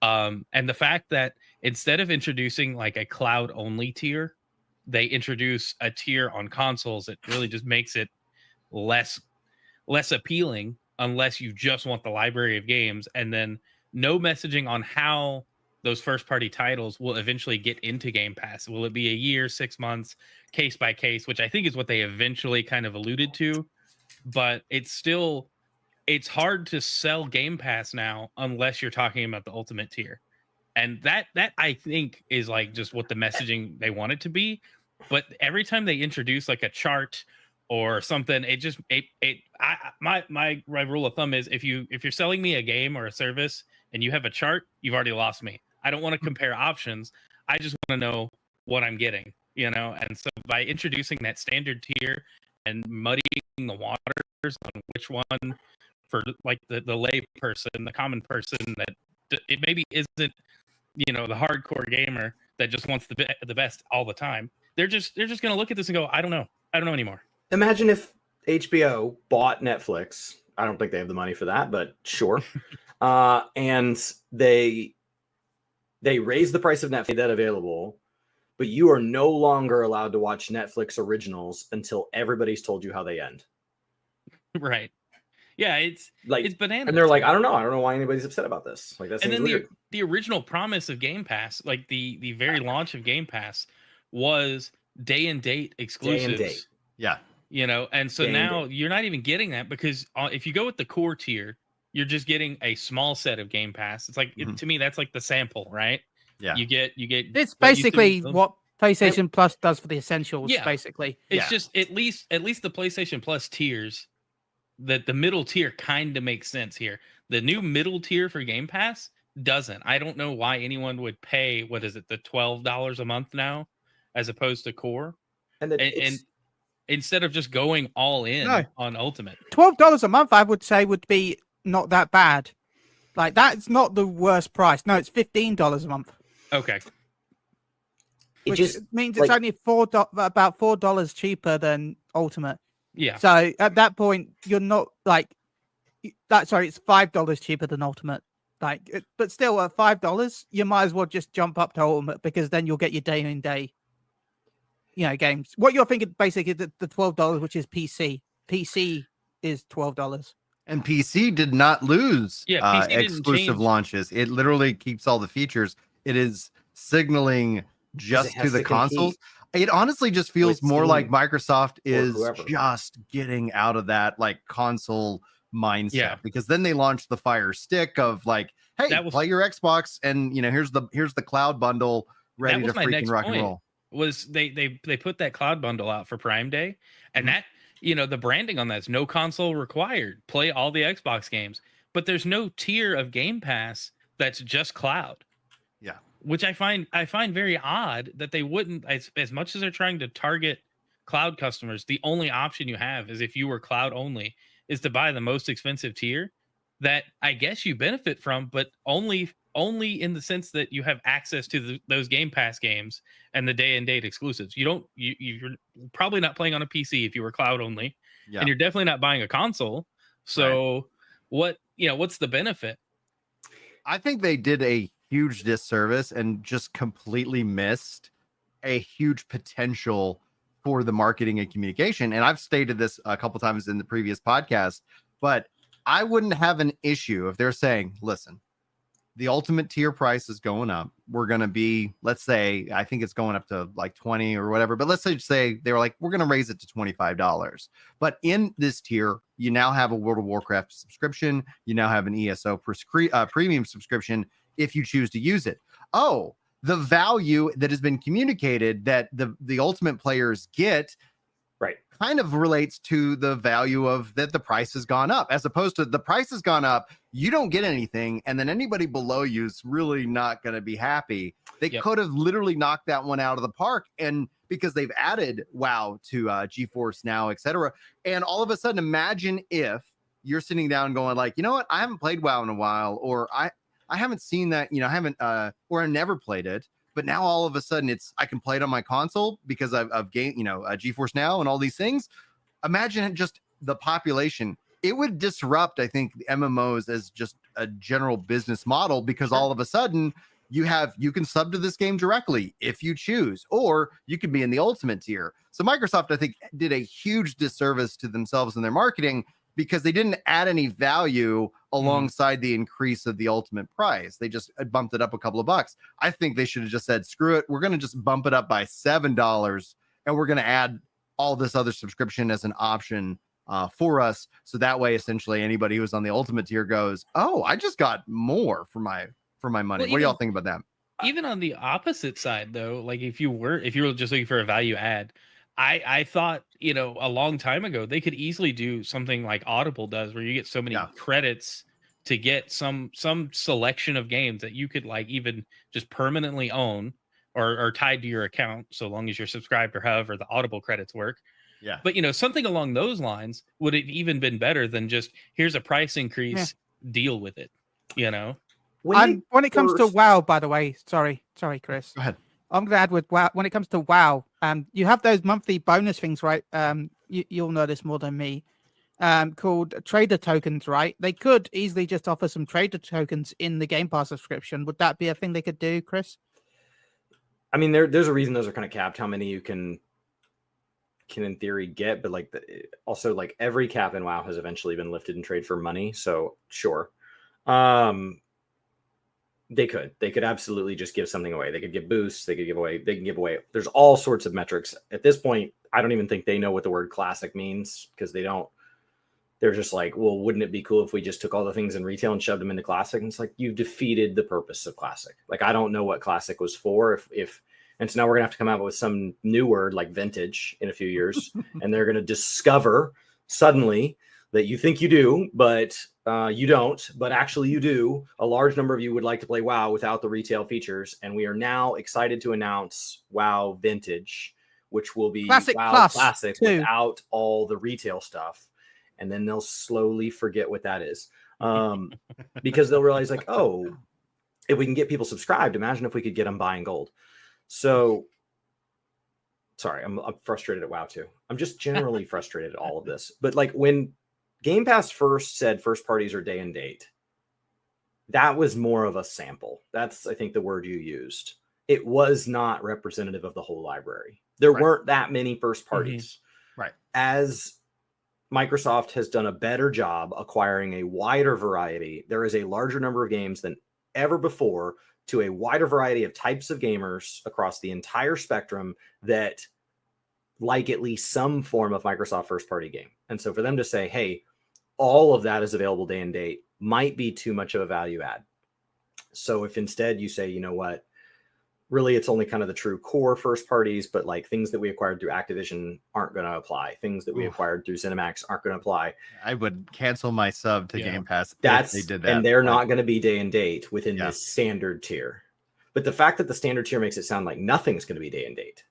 And the fact that instead of introducing like a cloud only tier, they introduce a tier on consoles, it really just makes it less appealing unless you just want the library of games, and then no messaging on how those first party titles will eventually get into Game Pass. Will it be a year, 6 months, case by case, which I think is what they eventually kind of alluded to, but it's hard to sell Game Pass now unless you're talking about the ultimate tier. And that I think is like just what the messaging they want it to be. But every time they introduce like a chart or something, my rule of thumb is if you're selling me a game or a service and you have a chart, you've already lost me. I don't want to compare options. I just want to know what I'm getting, And so by introducing that standard tier and muddying the waters on which one for like the lay person, the common person that it maybe isn't, the hardcore gamer that just wants the best all the time. They're just going to look at this and go, I don't know anymore. Imagine if HBO bought Netflix. I don't think they have the money for that, but sure. And they raise the price of Netflix that available, but you are no longer allowed to watch Netflix originals until everybody's told you how they end. Right. Yeah, it's bananas. And they're like, I don't know why anybody's upset about this. Like, that's and then weird. The original promise of Game Pass, like the very launch of Game Pass, was day and date exclusives. Day and date. Yeah. And so now you're not even getting that, because if you go with the core tier, you're just getting a small set of Game Pass. It's like to me that's like the sample, right? Yeah. You get. It's basically what PlayStation Plus does for the essentials. Yeah. Basically, it's just at least the PlayStation Plus tiers. That the middle tier kind of makes sense here. The new middle tier for Game Pass doesn't. I don't know why anyone would pay, what is it, the $12 a month now, as opposed to core, and instead of just going all in on Ultimate. $12 a month, I would say, would be not that bad. Like, that's not the worst price. No, it's $15 a month. Okay. Which means it's only about $4 cheaper than Ultimate. Yeah. So at that point, you're not like that. Sorry, it's $5 cheaper than Ultimate. But still at $5, you might as well just jump up to Ultimate, because then you'll get your day in day, games. What you're thinking basically the $12, which is PC. PC is $12. And PC did not lose PC exclusive launches. It literally keeps all the features. It is signaling just to the consoles. It honestly just feels more like Microsoft is just getting out of that like console mindset, because then they launched the Fire Stick of like, hey, play your Xbox, and here's the cloud bundle ready to freaking rock and roll. Was they put that cloud bundle out for Prime Day, and that the branding on that's no console required. Play all the Xbox games, but there's no tier of Game Pass that's just cloud. Yeah. Which I find very odd that they wouldn't, as much as they're trying to target cloud customers, the only option you have is, if you were cloud only, is to buy the most expensive tier that I guess you benefit from, but only in the sense that you have access to those Game Pass games and the day and date exclusives. You're probably not playing on a PC if you were cloud only, and you're definitely not buying a console. So what's the benefit? I think they did a huge disservice and just completely missed a huge potential for the marketing and communication. And I've stated this a couple times in the previous podcast, but I wouldn't have an issue if they're saying, listen, the Ultimate tier price is going up. We're going to be, let's say, I think it's going up to like 20 or whatever, but let's say they were like, we're going to raise it to $25. But in this tier, you now have a World of Warcraft subscription. You now have an ESO premium subscription if you choose to use it. Oh, the value that has been communicated that the Ultimate players get kind of relates to the value of that the price has gone up, as opposed to the price has gone up, you don't get anything, and then anybody below you is really not going to be happy. They could have literally knocked that one out of the park, and because they've added WoW to GeForce Now, etc. And all of a sudden, imagine if you're sitting down going like, you know what, I haven't played WoW in a while, or I haven't seen that, I haven't or I never played it. But now all of a sudden I can play it on my console because I've gained, GeForce Now and all these things. Imagine just the population it would disrupt, I think, the MMOs as just a general business model, because all of a sudden you can sub to this game directly if you choose, or you can be in the ultimate tier. So Microsoft, I think, did a huge disservice to themselves in their marketing because they didn't add any value alongside the increase of the ultimate price. They just bumped it up a couple of bucks. I think they should have just said, screw it, we're going to just bump it up by $7, and we're going to add all this other subscription as an option for us. So that way, essentially, anybody who's on the ultimate tier goes, oh, I just got more for my money. Well, what do y'all think about that? Even on the opposite side, though, like if you were just looking for a value add, I thought, a long time ago, they could easily do something like Audible does, where you get so many credits to get some selection of games that you could like even just permanently own or tied to your account, so long as you're subscribed or however the Audible credits work. Yeah. But something along those lines would have even been better than just here's a price increase, deal with it. When it comes to WoW, by the way, sorry, Chris. Go ahead. I'm going to add with WoW. When it comes to WoW, you have those monthly bonus things, right? You'll know this more than me. Called trader tokens, right? They could easily just offer some trader tokens in the Game Pass subscription. Would that be a thing they could do, Chris? I mean, there's a reason those are kind of capped, how many you can in theory get, but also every cap in WoW has eventually been lifted in trade for money. So sure. They could absolutely just give something away. They could give boosts. They can give away. There's all sorts of metrics at this point. I don't even think they know what the word classic means, because they don't. They're just like, well, wouldn't it be cool if we just took all the things in retail and shoved them into classic? And it's like, you've defeated the purpose of classic. I don't know what classic was for. And so now we're gonna have to come out with some new word like vintage in a few years, and they're gonna discover suddenly that you think you do, but you don't, but actually you do. A large number of you would like to play WoW without the retail features, and we are now excited to announce WoW Vintage, which will be Classic WoW Plus Classic too, without all the retail stuff. And then they'll slowly forget what that is, because they'll realize oh, if we can get people subscribed, imagine if we could get them buying gold. So sorry, I'm frustrated at WoW too. I'm just generally frustrated at all of this. But when Game Pass first said first parties are day and date, that was more of a sample. That's, I think, the word you used. It was not representative of the whole library. There weren't that many first parties. Right. As Microsoft has done a better job acquiring a wider variety, there is a larger number of games than ever before, to a wider variety of types of gamers across the entire spectrum that like at least some form of Microsoft first party game. And so for them to say, hey, all of that is available day and date, might be too much of a value add. So if instead you say, you know what, really it's only kind of the true core first parties, but things that we acquired through Activision aren't going to apply. Things that we acquired through ZeniMax aren't going to apply. I would cancel my sub to Game Pass if they did that. And they're not going to be day and date within the standard tier. But the fact that the standard tier makes it sound like nothing's going to be day and date,